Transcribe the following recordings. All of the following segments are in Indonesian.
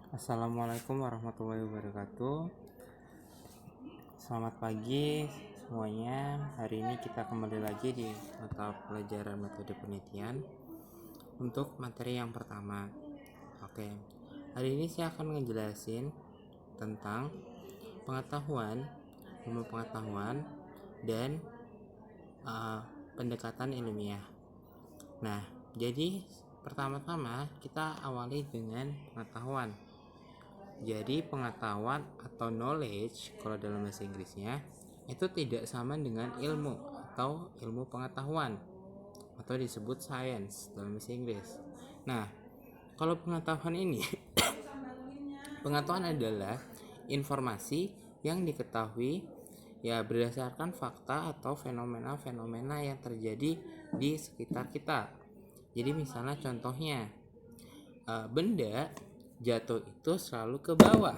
Assalamualaikum warahmatullahi wabarakatuh. Selamat pagi semuanya. Hari ini kita kembali lagi di mata pelajaran metode penelitian untuk materi yang pertama. Oke, hari ini saya akan ngejelasin tentang ilmu pengetahuan dan pendekatan ilmiah. Nah, jadi pertama-tama kita awali dengan pengetahuan. Jadi pengetahuan atau knowledge kalau dalam bahasa Inggrisnya itu tidak sama dengan ilmu atau ilmu pengetahuan atau disebut science dalam bahasa Inggris. Nah, kalau pengetahuan ini pengetahuan adalah informasi yang diketahui berdasarkan fakta atau fenomena-fenomena yang terjadi di sekitar kita. Jadi misalnya contohnya benda jatuh itu selalu ke bawah.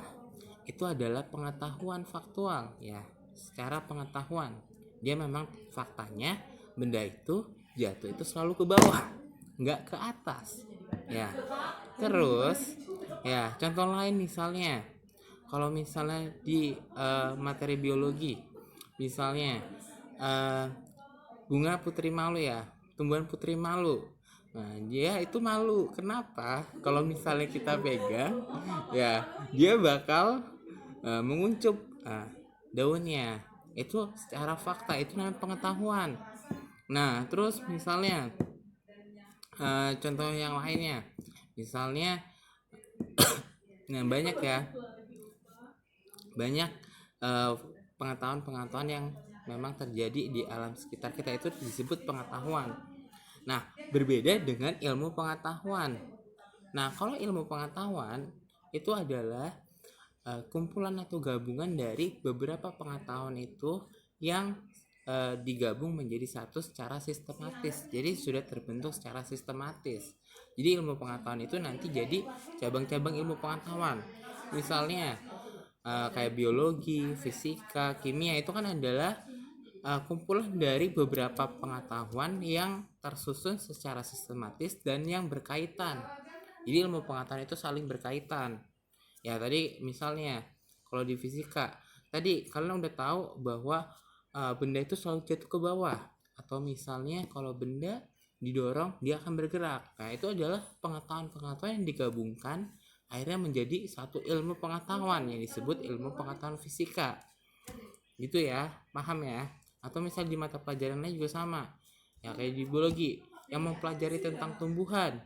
Itu adalah pengetahuan faktual ya. Secara pengetahuan, dia memang faktanya benda itu jatuh itu selalu ke bawah, nggak ke atas. Ya. Terus ya, contoh lain misalnya kalau misalnya di materi biologi, misalnya bunga putri malu ya, tumbuhan putri malu. Nah, dia itu malu. Kenapa? Kalau misalnya kita pegang, ya dia bakal menguncup daunnya. Itu secara fakta, itu namanya pengetahuan. Nah, terus misalnya contoh yang lainnya, misalnya, nah banyak pengetahuan yang memang terjadi di alam sekitar kita itu disebut pengetahuan. Nah, berbeda dengan ilmu pengetahuan. Nah, kalau ilmu pengetahuan itu adalah kumpulan atau gabungan dari beberapa pengetahuan itu yang digabung menjadi satu secara sistematis. Jadi sudah terbentuk secara sistematis. Jadi ilmu pengetahuan itu nanti jadi cabang-cabang ilmu pengetahuan. Misalnya kayak biologi, fisika, kimia itu kan adalah kumpulan dari beberapa pengetahuan yang tersusun secara sistematis dan yang berkaitan. Jadi ilmu pengetahuan itu saling berkaitan. Ya tadi misalnya kalau di fisika, tadi kalian udah tahu bahwa benda itu selalu jatuh ke bawah. Atau misalnya kalau benda didorong dia akan bergerak. Nah itu adalah pengetahuan-pengetahuan yang digabungkan akhirnya menjadi satu ilmu pengetahuan yang disebut ilmu pengetahuan fisika. Gitu ya, paham ya? Atau misal di mata pelajaran lain juga sama ya, kayak di biologi yang mempelajari tentang tumbuhan,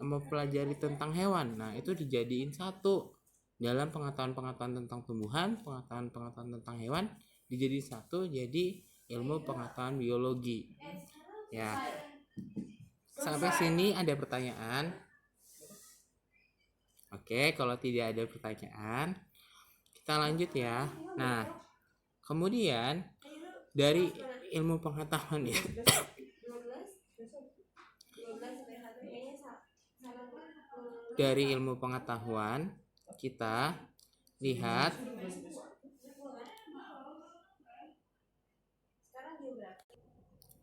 yang mempelajari tentang hewan. Nah itu dijadiin satu dalam pengetahuan tentang tumbuhan, pengetahuan tentang hewan dijadiin satu jadi ilmu pengetahuan biologi ya. Sampai sini ada pertanyaan? Oke, kalau tidak ada pertanyaan kita lanjut ya. Nah kemudian dari ilmu pengetahuan ya dari ilmu pengetahuan kita lihat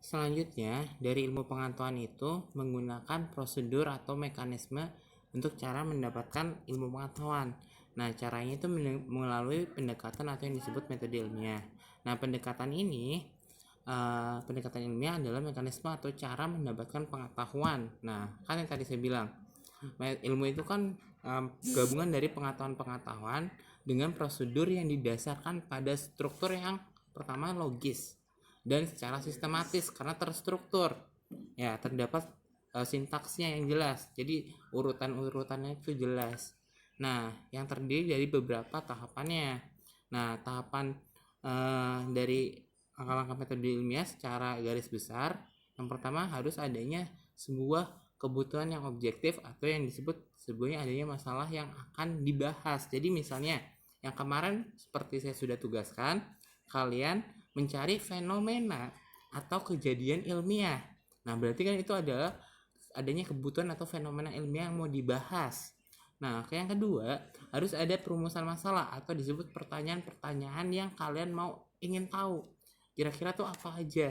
selanjutnya. Dari ilmu pengetahuan itu menggunakan prosedur atau mekanisme untuk cara mendapatkan ilmu pengetahuan. Nah caranya itu melalui pendekatan atau yang disebut metode ilmiah. Nah pendekatan ilmiah adalah mekanisme atau cara mendapatkan pengetahuan. Nah kan yang tadi saya bilang ilmu itu kan gabungan dari pengetahuan dengan prosedur yang didasarkan pada struktur yang pertama logis dan secara sistematis karena terstruktur ya, terdapat sintaksnya yang jelas, jadi urutannya itu jelas. Nah yang terdiri dari beberapa tahapannya. Nah tahapan dari langkah-langkah metode ilmiah secara garis besar, yang pertama harus adanya sebuah kebutuhan yang objektif atau yang disebut sebenarnya adanya masalah yang akan dibahas. Jadi misalnya yang kemarin seperti saya sudah tugaskan kalian mencari fenomena atau kejadian ilmiah. Nah berarti kan itu adalah adanya kebutuhan atau fenomena ilmiah yang mau dibahas. Nah yang kedua harus ada perumusan masalah atau disebut pertanyaan-pertanyaan yang kalian ingin tahu kira-kira tuh apa aja.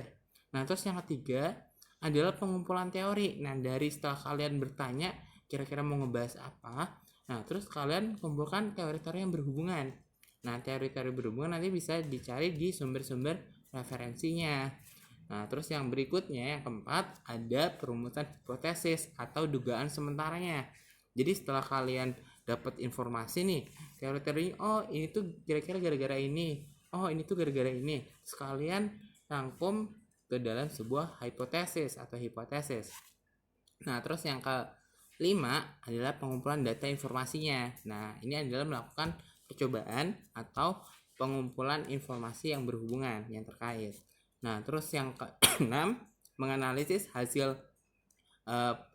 Nah terus yang ketiga adalah pengumpulan teori. Nah dari setelah kalian bertanya kira-kira mau ngebahas apa, Nah, terus kalian kumpulkan teori-teori yang berhubungan. Nah, teori-teori berhubungan nanti bisa dicari di sumber-sumber referensinya. Nah, terus yang berikutnya, yang keempat, ada perumusan hipotesis atau dugaan sementaranya. Jadi setelah kalian dapat informasi nih, teori-teori, oh ini tuh kira-kira gara-gara ini, oh ini tuh gara-gara ini, sekalian rangkum ke dalam sebuah hipotesis atau hipotesis. Nah, terus yang kelima adalah pengumpulan data informasinya. Nah, ini adalah melakukan percobaan atau pengumpulan informasi yang berhubungan, yang terkait. Nah, terus yang keenam, menganalisis hasil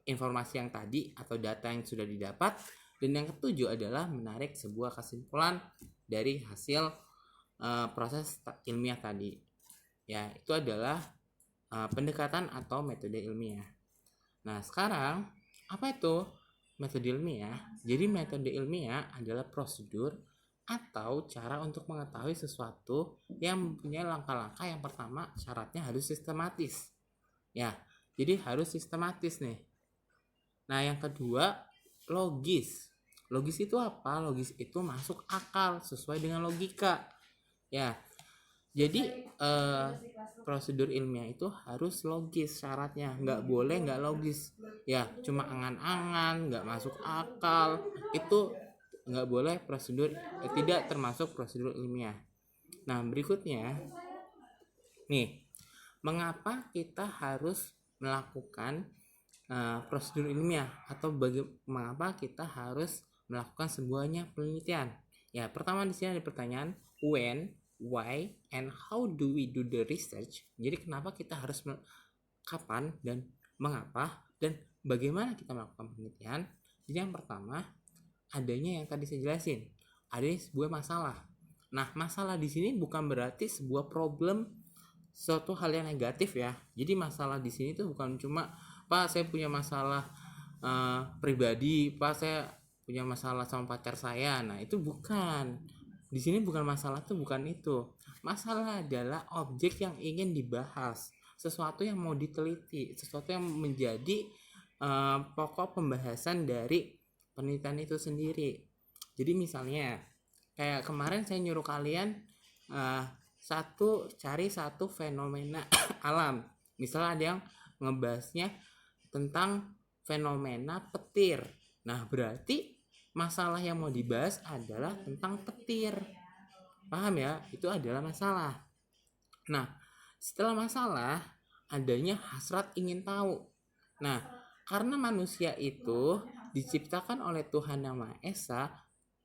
informasi yang tadi atau data yang sudah didapat. Dan yang ketujuh adalah menarik sebuah kesimpulan dari hasil proses ilmiah tadi. Ya, itu adalah pendekatan atau metode ilmiah. Nah, sekarang apa itu metode ilmiah? Jadi metode ilmiah adalah prosedur atau cara untuk mengetahui sesuatu yang mempunyai langkah-langkah. Yang pertama, syaratnya harus sistematis. Ya, jadi harus sistematis nih. Nah, yang kedua, logis. Logis itu apa? Logis itu masuk akal sesuai dengan logika. Ya, jadi prosedur ilmiah itu harus logis syaratnya, nggak boleh nggak logis. Ya, cuma angan-angan, nggak masuk akal, itu nggak boleh prosedur, tidak termasuk prosedur ilmiah. Nah, berikutnya nih, mengapa kita harus melakukan prosedur ilmiah atau mengapa kita harus melakukan sebuahnya penelitian? Ya, pertama di sini ada pertanyaan when, why, and how do we do the research. Jadi kenapa kita harus kapan dan mengapa dan bagaimana kita melakukan penelitian. Jadi yang pertama, adanya yang tadi saya jelasin, ada sebuah masalah. Nah, masalah di sini bukan berarti sebuah problem, suatu hal yang negatif ya. Jadi masalah di sini tuh bukan cuma Pak saya punya masalah pribadi, Pak saya punya masalah sama pacar saya. Nah, itu bukan. Di sini bukan masalah tuh bukan itu. Masalah adalah objek yang ingin dibahas, sesuatu yang mau diteliti, sesuatu yang menjadi pokok pembahasan dari penelitian itu sendiri. Jadi misalnya kayak kemarin saya nyuruh kalian cari satu fenomena alam. Misalnya ada yang ngebahasnya tentang fenomena petir. Nah, berarti masalah yang mau dibahas adalah tentang petir. Paham ya? Itu adalah masalah. Nah, setelah masalah, adanya hasrat ingin tahu. Nah, karena manusia itu diciptakan oleh Tuhan Yang Maha Esa,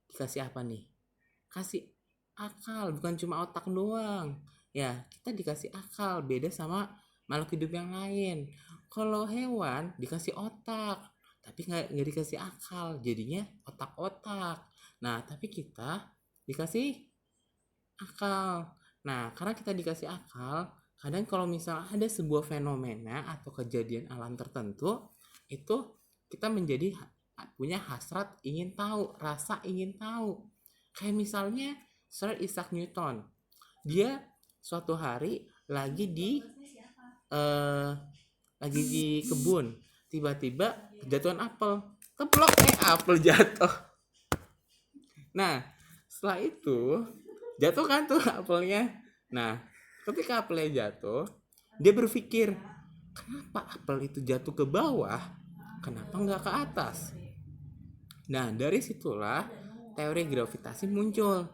dikasih apa nih? Kasih akal, bukan cuma otak doang. Ya, kita dikasih akal, beda sama makhluk hidup yang lain. Kalau hewan dikasih otak, tapi nggak dikasih akal, jadinya otak-otak. Nah, tapi kita dikasih akal. Nah, karena kita dikasih akal, kadang kalau misalnya ada sebuah fenomena atau kejadian alam tertentu, itu kita menjadi punya hasrat ingin tahu, rasa ingin tahu. Kayak misalnya Sir Isaac Newton, dia suatu hari lagi di kebun, tiba-tiba kejatuhan apel, keplok apel jatuh. Nah, setelah itu jatuh kan tuh apelnya. Nah, ketika apelnya jatuh, dia berpikir, kenapa apel itu jatuh ke bawah, kenapa nggak ke atas? Nah, dari situlah teori gravitasi muncul.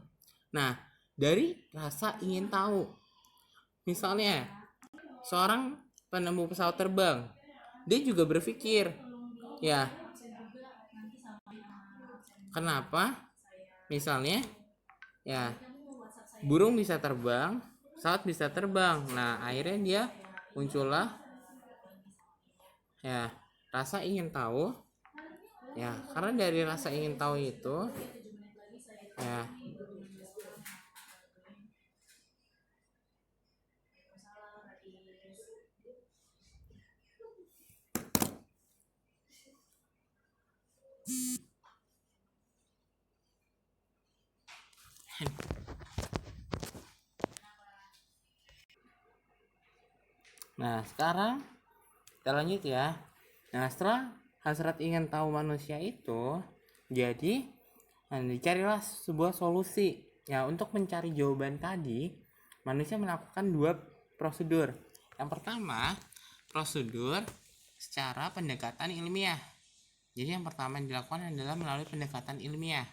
Nah, dari rasa ingin tahu. Misalnya, seorang penemu pesawat terbang, dia juga berpikir, ya, kenapa misalnya ya burung bisa terbang, pesawat bisa terbang. Nah, akhirnya dia muncullah ya rasa ingin tahu. Ya, karena dari rasa ingin tahu itu ya Nah, sekarang kita lanjut ya. Nah, setelah hasrat ingin tahu manusia itu Jadi dicarilah sebuah solusi. Ya, untuk mencari jawaban tadi, manusia melakukan 2 prosedur. Yang pertama, prosedur secara pendekatan ilmiah. Jadi yang pertama yang dilakukan adalah melalui pendekatan ilmiah.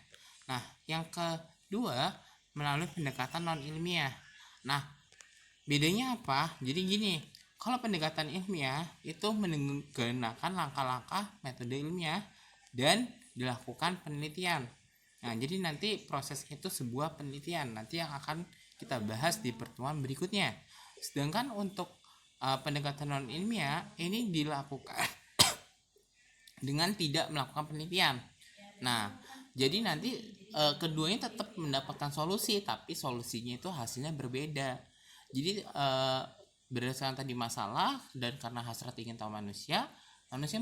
Nah, yang kedua melalui pendekatan non ilmiah. Nah, bedanya apa? Jadi gini, kalau pendekatan ilmiah itu menggunakan langkah-langkah metode ilmiah dan dilakukan penelitian. Nah, jadi nanti proses itu sebuah penelitian nanti yang akan kita bahas di pertemuan berikutnya. Sedangkan untuk pendekatan non ilmiah ini dilakukan dengan tidak melakukan penelitian. Nah, jadi nanti keduanya tetap mendapatkan solusi, tapi solusinya itu hasilnya berbeda. Jadi berdasarkan tadi masalah dan karena hasrat ingin tahu manusia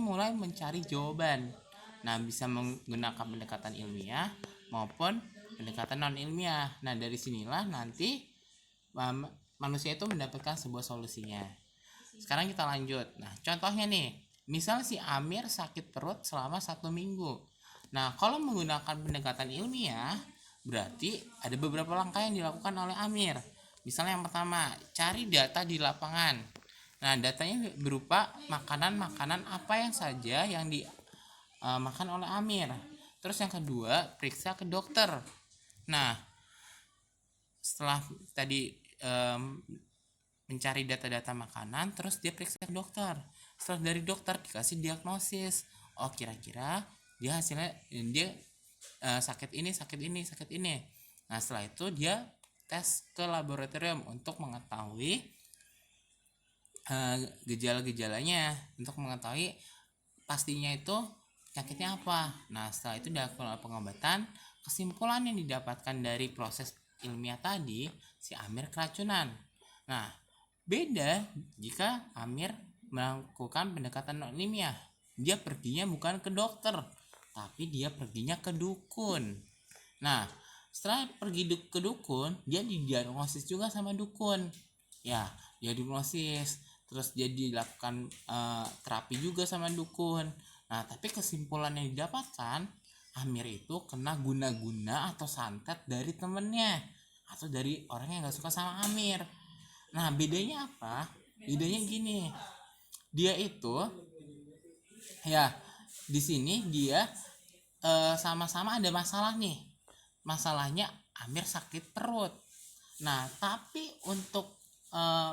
mulai mencari jawaban. Nah, bisa menggunakan pendekatan ilmiah maupun pendekatan non ilmiah. Nah, dari sinilah nanti manusia itu mendapatkan sebuah solusinya. Sekarang kita lanjut. Nah, contohnya nih, misal si Amir sakit perut selama 1 minggu. Nah, kalau menggunakan pendekatan ilmiah, berarti ada beberapa langkah yang dilakukan oleh Amir. Misalnya yang pertama, cari data di lapangan. Nah, datanya berupa makanan-makanan apa yang saja yang dimakan oleh Amir. Terus yang kedua, periksa ke dokter. Nah, setelah tadi mencari data-data makanan, terus dia periksa ke dokter. Setelah dari dokter dikasih diagnosis. Oh, kira-kira dia hasilnya dia sakit ini. Nah, setelah itu dia tes ke laboratorium untuk mengetahui gejala-gejalanya, untuk mengetahui pastinya itu penyakitnya apa. Nah, setelah itu dilakukan pengobatan. Kesimpulan yang didapatkan dari proses ilmiah tadi, si Amir keracunan. Nah, beda jika Amir melakukan pendekatan non ilmiah. Dia perginya bukan ke dokter, tapi dia perginya ke dukun. Nah, setelah pergi ke dukun, dia didiagnosis juga sama dukun. Ya, dia diagnosis, terus dia dilakukan terapi juga sama dukun. Nah, tapi kesimpulan yang didapatkan, Amir itu kena guna-guna atau santet dari temennya atau dari orang yang gak suka sama Amir. Nah, bedanya apa? Bedanya gini, dia itu ya di sini dia sama-sama ada masalah nih. Masalahnya Amir sakit perut. Nah, tapi untuk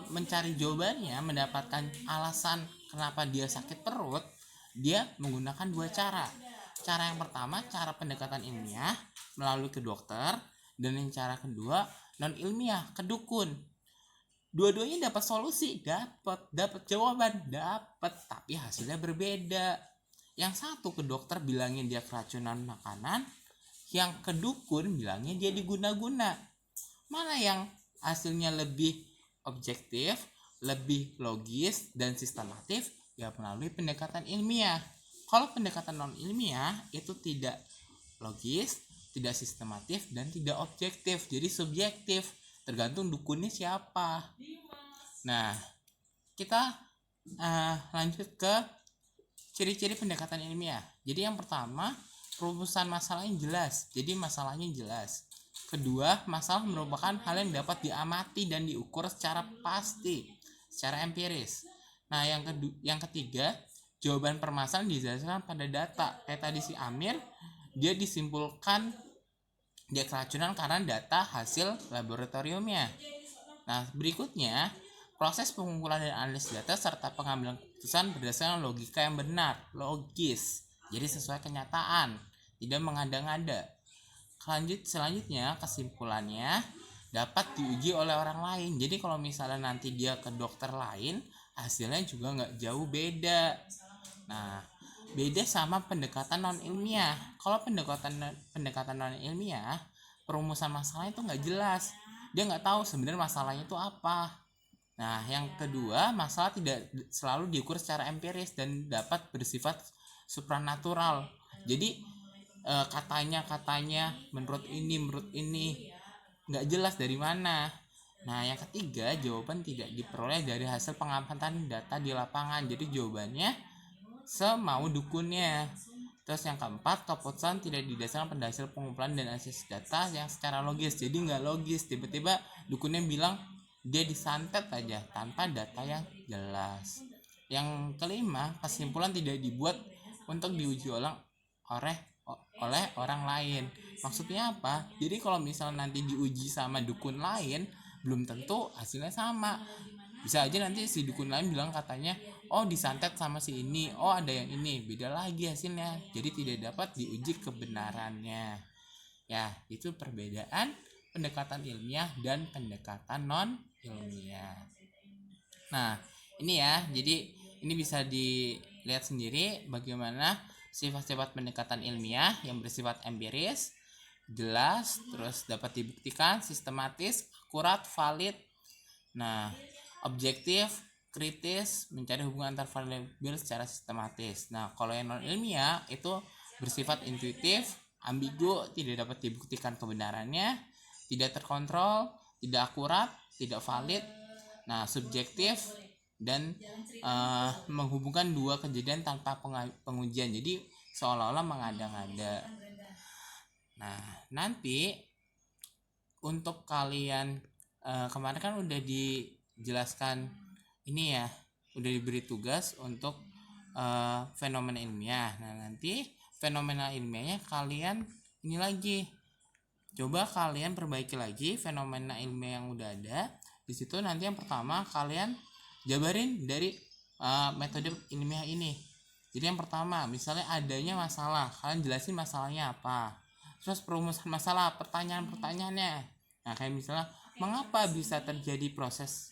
mencari jawabannya, mendapatkan alasan kenapa dia sakit perut, dia menggunakan 2 cara. Cara yang pertama, cara pendekatan ilmiah melalui ke dokter, dan yang cara kedua non ilmiah ke dukun. Dua-duanya dapat solusi, dapat jawaban, tapi hasilnya berbeda. Yang satu ke dokter bilangin dia keracunan makanan, yang ke dukun bilangnya dia diguna-guna. Mana yang hasilnya lebih objektif, lebih logis dan sistematif? Ya melalui pendekatan ilmiah. Kalau pendekatan non ilmiah itu tidak logis, tidak sistematif, dan tidak objektif, jadi subjektif, tergantung dukunnya siapa. Nah, kita lanjut ke ciri-ciri pendekatan ilmiah. Jadi yang pertama, perumusan masalahnya jelas. Jadi masalahnya jelas. Kedua, masalah merupakan hal yang dapat diamati dan diukur secara pasti, secara empiris. Nah, yang ketiga, jawaban permasalahan didasarkan pada data. Kayak tadi si Amir, dia disimpulkan dia keracunan karena data hasil laboratoriumnya. Nah, berikutnya, proses pengumpulan dan analisis data serta pengambilan keputusan berdasarkan logika yang benar, logis, jadi sesuai kenyataan, tidak mengada-ngada. Selanjutnya, kesimpulannya dapat diuji oleh orang lain. Jadi kalau misalnya nanti dia ke dokter lain, hasilnya juga nggak jauh beda. Nah, beda sama pendekatan non ilmiah. Kalau pendekatan non ilmiah, perumusan masalah itu nggak jelas. Dia nggak tahu sebenarnya masalahnya itu apa. Nah, yang kedua, masalah tidak selalu diukur secara empiris dan dapat bersifat supranatural. Jadi katanya menurut ini nggak jelas dari mana. Nah, yang ketiga, jawaban tidak diperoleh dari hasil pengamatan data di lapangan. Jadi jawabannya semau dukunnya. Terus yang keempat, keputusan tidak didasarkan pada hasil pengumpulan dan analisis data yang secara logis. Jadi nggak logis, tiba-tiba dukunnya bilang dia disantet aja tanpa data yang jelas. Yang kelima, kesimpulan tidak dibuat untuk diuji ulang oleh orang lain. Maksudnya apa? Jadi kalau misalnya nanti diuji sama dukun lain, belum tentu hasilnya sama. Bisa aja nanti si dukun lain bilang katanya, oh disantet sama si ini, oh ada yang ini, beda lagi hasilnya. Jadi tidak dapat diuji kebenarannya. Ya, itu perbedaan pendekatan ilmiah dan pendekatan non ilmiah. Nah, ini ya, jadi ini bisa dilihat sendiri bagaimana sifat-sifat pendekatan ilmiah yang bersifat empiris, jelas, terus dapat dibuktikan, sistematis, akurat, valid. Nah, objektif, kritis, mencari hubungan antar variabel secara sistematis. Nah, kalau yang non ilmiah itu bersifat intuitif, ambigu, tidak dapat dibuktikan kebenarannya, tidak terkontrol, tidak akurat, tidak valid. Nah, subjektif dan menghubungkan dua kejadian tanpa pengujian. Jadi seolah-olah mengada-ngada. Nah, nanti untuk kalian kemarin kan udah dijelaskan ini ya, udah diberi tugas untuk fenomena ilmiah. Nah, nanti fenomena ilmiahnya kalian ini lagi, coba kalian perbaiki lagi fenomena ilmiah yang udah ada. Di situ nanti yang pertama kalian jabarin dari metode ilmiah ini. Jadi yang pertama, misalnya adanya masalah, kalian jelasin masalahnya apa, terus perumusan masalah, pertanyaan-pertanyaannya. Nah, kayak misalnya mengapa bisa terjadi proses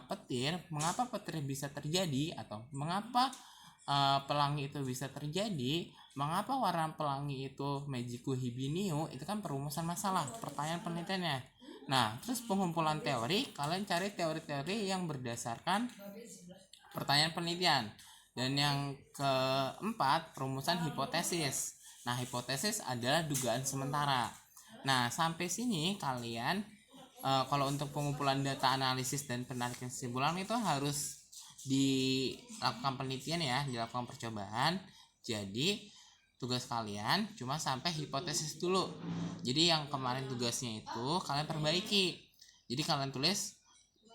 petir, mengapa petir bisa terjadi, atau mengapa pelangi itu bisa terjadi, mengapa warna pelangi itu Magiku Hibiniu, itu kan perumusan masalah, pertanyaan penelitiannya. Nah, terus pengumpulan teori, kalian cari teori-teori yang berdasarkan pertanyaan penelitian. Dan yang keempat, perumusan hipotesis. Nah, hipotesis adalah dugaan sementara. Nah, sampai sini kalian kalau untuk pengumpulan data, analisis dan penarikan kesimpulan itu harus dilakukan penelitian ya, dilakukan percobaan. Jadi tugas kalian cuma sampai hipotesis dulu. Jadi yang kemarin tugasnya itu kalian perbaiki. Jadi kalian tulis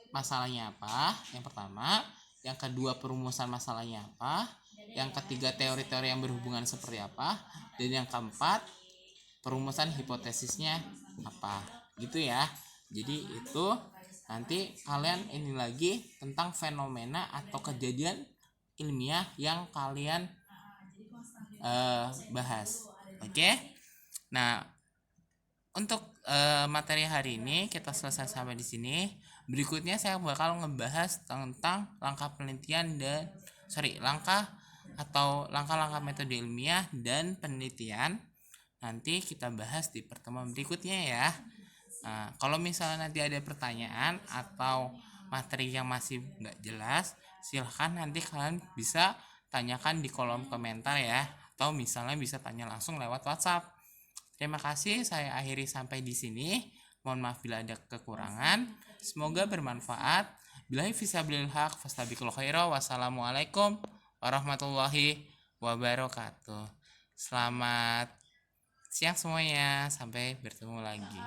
masalahnya apa yang pertama, yang kedua perumusan masalahnya apa, yang ketiga teori-teori yang berhubungan seperti apa, dan yang keempat perumusan hipotesisnya apa, gitu ya. Jadi itu nanti kalian ini lagi tentang fenomena atau kejadian ilmiah yang kalian bahas. Oke. Nah, untuk materi hari ini kita selesai sampai di sini. Berikutnya saya bakal ngebahas tentang langkah penelitian dan langkah-langkah metode ilmiah dan penelitian. Nanti kita bahas di pertemuan berikutnya ya. Nah, kalau misalnya nanti ada pertanyaan atau materi yang masih nggak jelas, silahkan nanti kalian bisa tanyakan di kolom komentar ya, atau misalnya bisa tanya langsung lewat WhatsApp. Terima kasih, saya akhiri sampai di sini. Mohon maaf bila ada kekurangan. Semoga bermanfaat. Billahi fisabilil haq fastabiqul khaira. Wassalamualaikum warahmatullahi wabarakatuh. Selamat siang semuanya, sampai bertemu lagi.